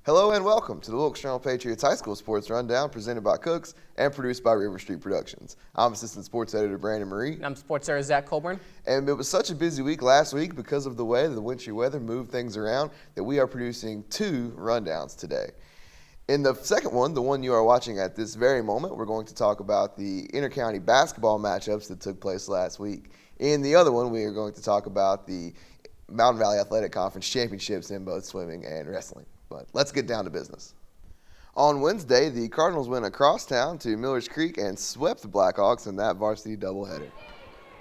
Hello and welcome to the Wilkes Journal-Patriot's High School Sports Rundown, presented by Cooks and produced by River Street Productions. I'm Assistant Sports Editor Brandon Moree. And I'm Sports Editor Zach Colburn. And it was such a busy week last week because of the way the wintry weather moved things around that we are producing two rundowns today. In the second one, the one you are watching at this very moment, we're going to talk about the inter-county basketball matchups that took place last week. In the other one, we are going to talk about the Mountain Valley Athletic Conference championships in both swimming and wrestling. But let's get down to business. On Wednesday, the Cardinals went across town to Millers Creek and swept the Blackhawks in that varsity doubleheader.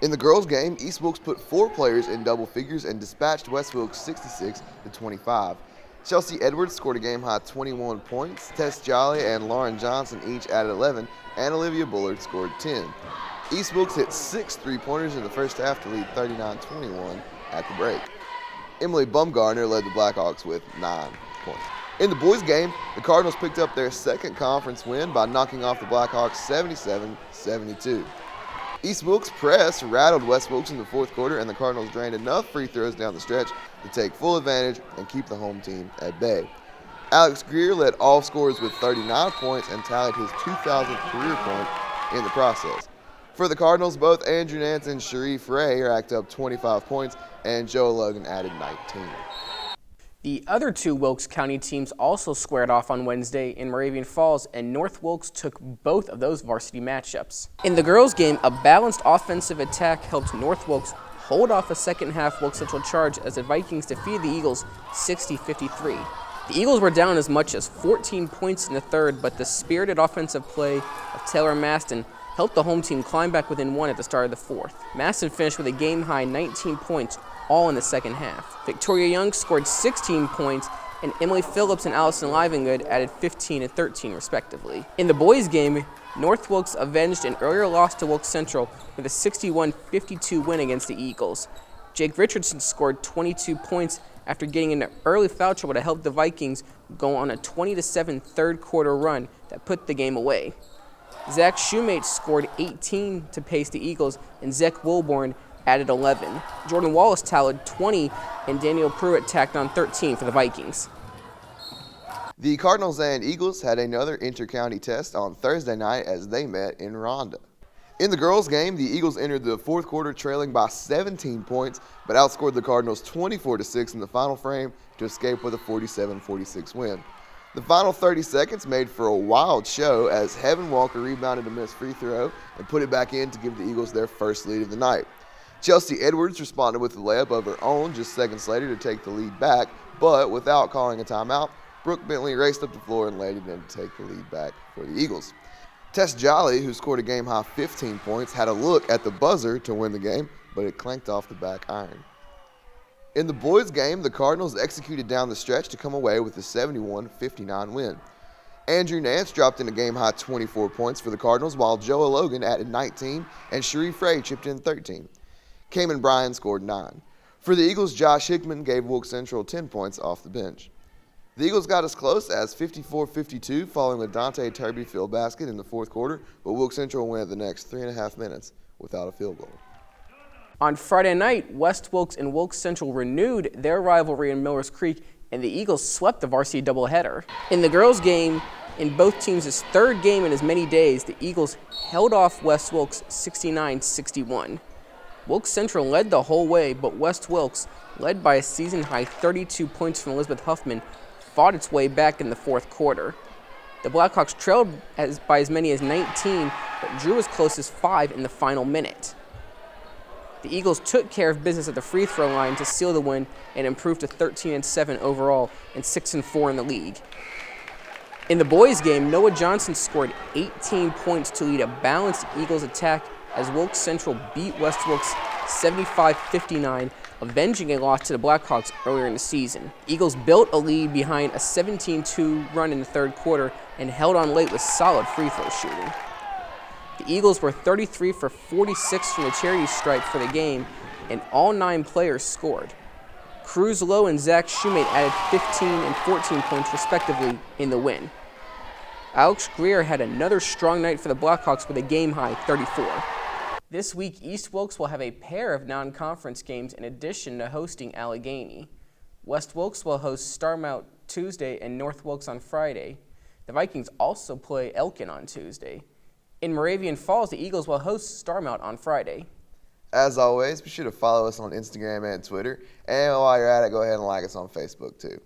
In the girls' game, East Wilkes put 4 players in double figures and dispatched West Wilkes 66-25. Chelsea Edwards scored a game-high 21 points. Tess Jolly and Lauren Johnson each added 11, and Olivia Bullard scored 10. East Wilkes hit 6 3-pointers in the first half to lead 39-21 at the break. Emily Bumgarner led the Blackhawks with 9 points. In the boys' game, the Cardinals picked up their second conference win by knocking off the Blackhawks 77-72. East Wilkes press rattled West Wilkes in the fourth quarter, and the Cardinals drained enough free throws down the stretch to take full advantage and keep the home team at bay. Alex Greer led all scorers with 39 points and tallied his 2,000th career point in the process. For the Cardinals, both Andrew Nance and Cherie Frey racked up 25 points, and Joe Logan added 19. The other two Wilkes County teams also squared off on Wednesday in Moravian Falls, and North Wilkes took both of those varsity matchups. In the girls' game, a balanced offensive attack helped North Wilkes hold off a second-half Wilkes Central charge as the Vikings defeated the Eagles 60-53. The Eagles were down as much as 14 points in the third, but the spirited offensive play of Taylor Maston helped the home team climb back within 1 at the start of the fourth. Maston finished with a game-high 19 points, all in the second half. Victoria Young scored 16 points, and Emily Phillips and Allison Livengood added 15 and 13 respectively. In the boys' game, North Wilkes avenged an earlier loss to Wilkes Central with a 61-52 win against the Eagles. Jake Richardson scored 22 points after getting into early foul trouble to help the Vikings go on a 20-7 third-quarter run that put the game away. Zach Shoemate scored 18 to pace the Eagles, and Zach Wilborn added 11. Jordan Wallace tallied 20, and Daniel Pruitt tacked on 13 for the Vikings. The Cardinals and Eagles had another inter-county test on Thursday night as they met in Ronda. In the girls' game, the Eagles entered the fourth quarter trailing by 17 points, but outscored the Cardinals 24-6 in the final frame to escape with a 47-46 win. The final 30 seconds made for a wild show as Heaven Walker rebounded a missed free throw and put it back in to give the Eagles their first lead of the night. Chelsea Edwards responded with a layup of her own just seconds later to take the lead back, but without calling a timeout, Brooke Bentley raced up the floor and laid it in to take the lead back for the Eagles. Tess Jolly, who scored a game-high 15 points, had a look at the buzzer to win the game, but it clanked off the back iron. In the boys' game, the Cardinals executed down the stretch to come away with a 71-59 win. Andrew Nance dropped in a game-high 24 points for the Cardinals, while Joa Logan added 19 and Cherie Frey chipped in 13. Cayman Bryan scored 9. For the Eagles, Josh Hickman gave Wilkes Central 10 points off the bench. The Eagles got as close as 54-52 following a Dante Turby field basket in the fourth quarter, but Wilkes Central went the next 3.5 minutes without a field goal. On Friday night, West Wilkes and Wilkes Central renewed their rivalry in Millers Creek, and the Eagles swept the varsity doubleheader. In the girls' game, in both teams' third game in as many days, the Eagles held off West Wilkes 69-61. Wilkes Central led the whole way, but West Wilkes, led by a season-high 32 points from Elizabeth Huffman, fought its way back in the fourth quarter. The Blackhawks trailed by as many as 19, but drew as close as 5 in the final minute. The Eagles took care of business at the free throw line to seal the win and improved to 13-7 overall and 6-4 in the league. In the boys' game, Noah Johnson scored 18 points to lead a balanced Eagles attack as Wilkes Central beat West Wilkes 75-59, avenging a loss to the Blackhawks earlier in the season. Eagles built a lead behind a 17-2 run in the third quarter and held on late with solid free throw shooting. The Eagles were 33 for 46 from the charity stripe for the game, and all 9 players scored. Cruz Lowe and Zach Shoemate added 15 and 14 points respectively in the win. Alex Greer had another strong night for the Blackhawks with a game-high 34. This week, East Wilkes will have a pair of non-conference games in addition to hosting Allegheny. West Wilkes will host Starmount Tuesday and North Wilkes on Friday. The Vikings also play Elkin on Tuesday. In Moravian Falls, the Eagles will host Starmount on Friday. As always, be sure to follow us on Instagram and Twitter. And while you're at it, go ahead and like us on Facebook too.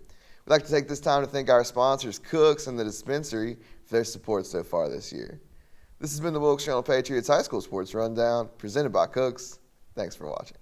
We'd like to take this time to thank our sponsors, Cooks and the Dispensary, for their support so far this year. This has been the Wilkes Journal-Patriot's High School Sports Rundown, presented by Cooks. Thanks for watching.